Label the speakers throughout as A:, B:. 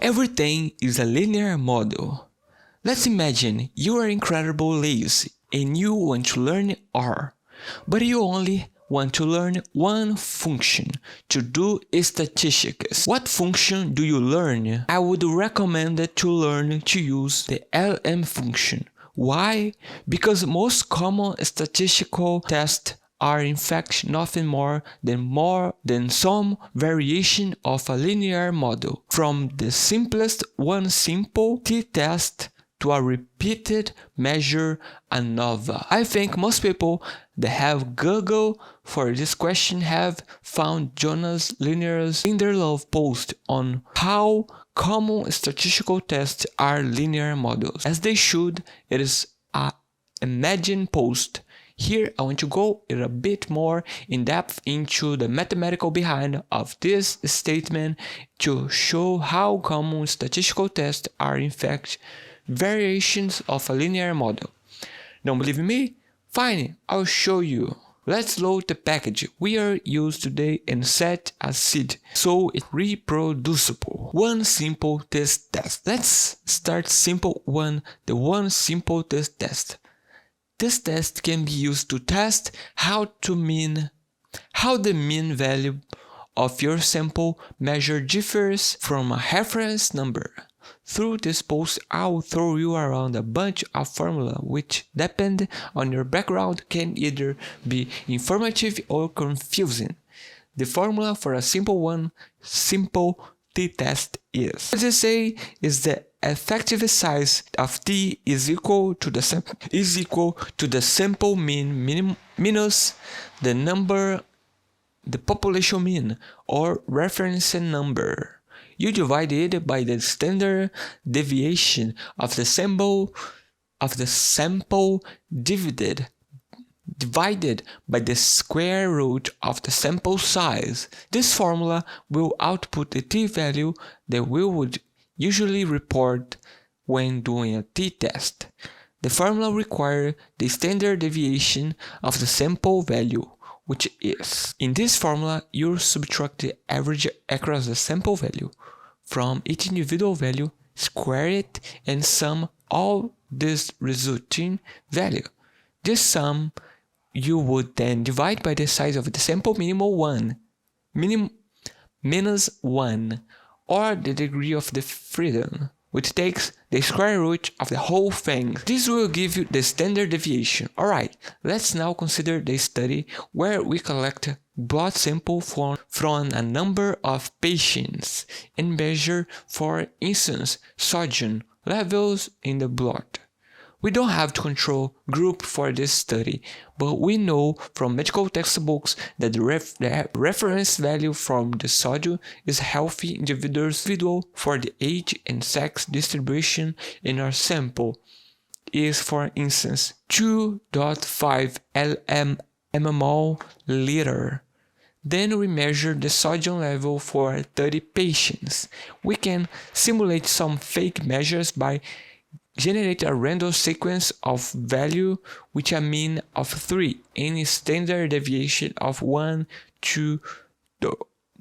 A: Everything is a linear model. Let's imagine you are incredibly lazy and you want to learn R, but you only want to learn one function to do statistics. What function do you learn? I would recommend to learn to use the LM function. Why? Because most common statistical tests are in fact nothing more than some variation of a linear model, from the simplest one simple t-test to a repeated measure ANOVA. I think most people that have Googled for this question have found Jonas Linear's in their love post on how common statistical tests are linear models. As they should, it is a Imagine post. Here I want to go a bit more in depth into the mathematical behind of this statement to show how common statistical tests are in fact variations of a linear model. Don't believe me? Fine, I'll show you. Let's load the package we are used today and set a seed so it's reproducible. One simple test. Let's start simple one, the one simple test. This test can be used to test how the mean value of your sample measure differs from a reference number. Through this post, I'll throw you around a bunch of formulas which, depending on your background, can either be informative or confusing. The formula for a simple t-test is, as I say, is the effective size of t is equal to the sample mean minus the population mean or reference number. You divide it by the standard deviation of the sample divided by the square root of the sample size. This formula will output the t-value that we would usually report when doing a t-test. The formula requires the standard deviation of the sample value, which is. In this formula, you subtract the average across the sample value from each individual value, square it, and sum all this resulting value. This sum you would then divide by the size of the sample minus 1, or the degree of the freedom, which takes the square root of the whole thing. This will give you the standard deviation. Alright, let's now consider the study where we collect blood sample from a number of patients and measure, for instance, sodium levels in the blood. We don't have to control group for this study, but we know from medical textbooks that the reference value from the sodium is healthy individual for the age and sex distribution in our sample is, for instance, 2.5 mmol/liter. Then we measure the sodium level for 30 patients. We can simulate some fake measures by generate a random sequence of value with a mean of 3 and a standard deviation of 1 to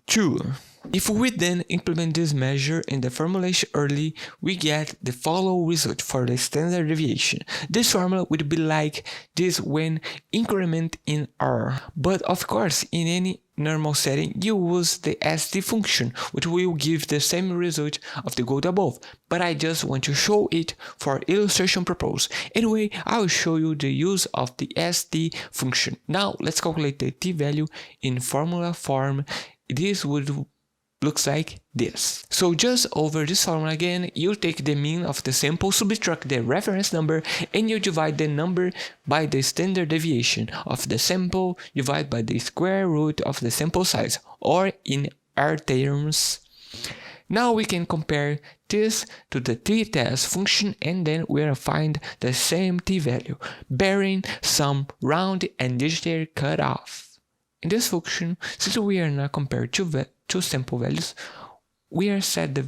A: 2. If we then implement this measure in the formulation early, we get the following result for the standard deviation. This formula would be like this when increment in R. But of course, in any normal setting, you use the ST function, which will give the same result of the goal above. But I just want to show it for illustration purpose. Anyway, I will show you the use of the ST function. Now, let's calculate the t-value in formula form. This would looks like this. So just over this formula again, you take the mean of the sample, subtract the reference number, and you divide the number by the standard deviation of the sample, divide by the square root of the sample size, or in R terms. Now we can compare this to the t-test function, and then we'll find the same t-value, bearing some round and digital cutoff. In this function, since we are not comparing two sample values, we are set the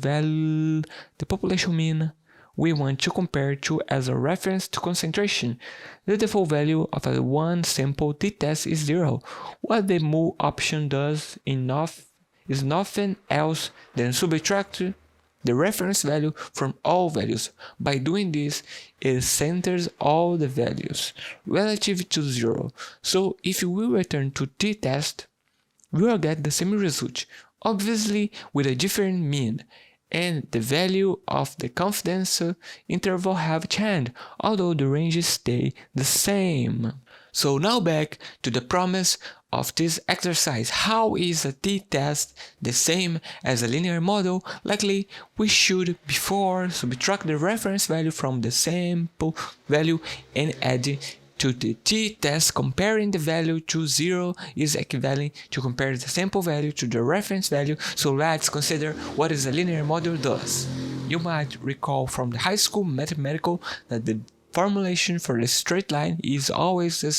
A: population mean we want to compare to as a reference to concentration. The default value of a one sample t-test is 0. What the mul option does is nothing else than subtract the reference value from all values. By doing this, it centers all the values relative to 0. So if we return to t-test, we will get the same result, obviously with a different mean, and the value of the confidence interval have changed, although the ranges stay the same. So now back to the promise of this exercise. How is a t-test the same as a linear model? Likely we should before subtract the reference value from the sample value and add to the t-test. Comparing the value to 0 is equivalent to compare the sample value to the reference value. So let's consider what is a linear model does. You might recall from the high school mathematical that the formulation for the straight line is always the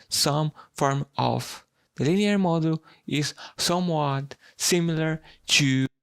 A: sum form of. The linear model is somewhat similar to